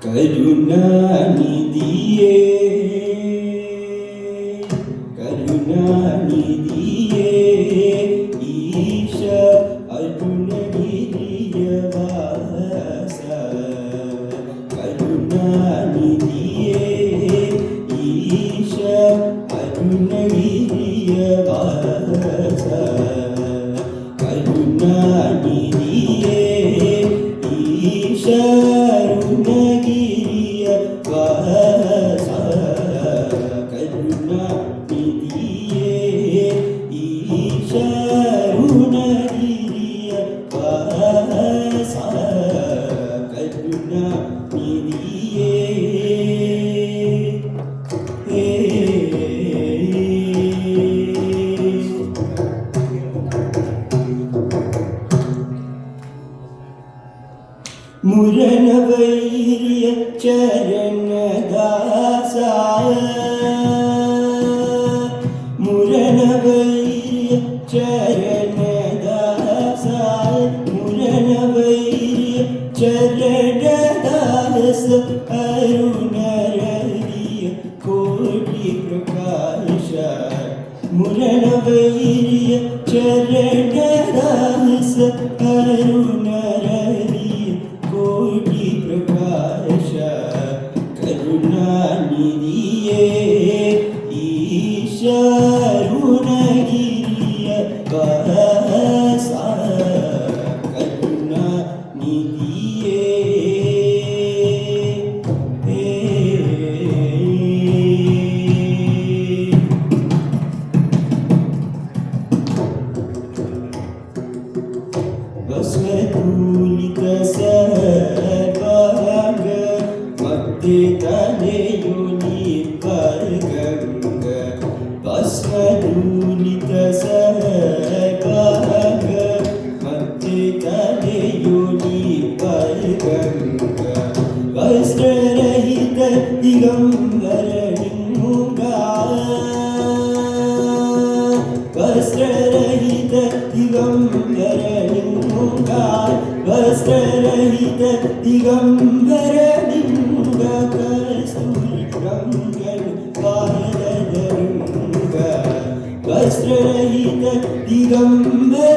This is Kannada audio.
ಕರುಣಾನಿಧಿಯೇ ಕರುಣಾನಿಧಿಯೇ ಈಶ ಅರುಣಗಿರಿಯ ವಾಸ ಕರುಣಾನಿಧಿಯೇ ಈಶ ಅರುಣಗಿರಿಯ ವಾಸ ಕರುಣಾನಿಧಿಯೇ ಈಶ ಅರುಣಗಿರಿಯ ವಾಸ ಕರುಣಾನಿಧಿಯೇ ಈಶ ಅರುಣಗಿರಿಯ ವಾಸ ಕರುಣಾನಿಧಿಯೇ ಮುರನವೈರ್ಯ ಚರಣದಾಸ ಮುರನವೈರ್ಯ ಚರಣದಾಸ ಮುರನವೈರ್ಯ ಚರಣದಾಸ ಅರುಣರವಿಯ ಕೋಟಿ ಪ್ರಕಾಶ ಮುರನವೈರ್ಯ ಚರಣದಾಸ ಅರುಣರವಿಯ ಕೋಟಿ ಪ್ರಕಾಶ ಕರುಣಾನಿಧಿಯೇ ಈಶ ಅರುಣಗಿರಿಯ ವಾಸ ಕರುಣಾನಿಧಿಯೇ ಬಸವತೂಲಿತ ಸರ್ವಾಂಗ ಮಧ್ಯೆ ತಲೆಯು ನಿರ್ಗಂಗ ಬಸವತೂಲಿತ ಸರ್ವಾಂಗ ಮಧ್ಯೆ ತಲೆಯು ನಿರ್ಗಂಗ ವಸ್ತ್ರರಹಿತ ದಿಗಂಬರ ಲಿಂಗ ವಸ್ತ್ರರಹಿತ ದಿಗಂಬರ ಲಿಂಗ ವಸ್ತ್ರರಹಿತ ದಿಗಂಬರ ಲಿಂಗ ಕಸ್ತೂರಿ ಗಂಗನು ಪಾದದ ಲಿಂಗ ವಸ್ತ್ರರಹಿತ ದಿಗಂಬರ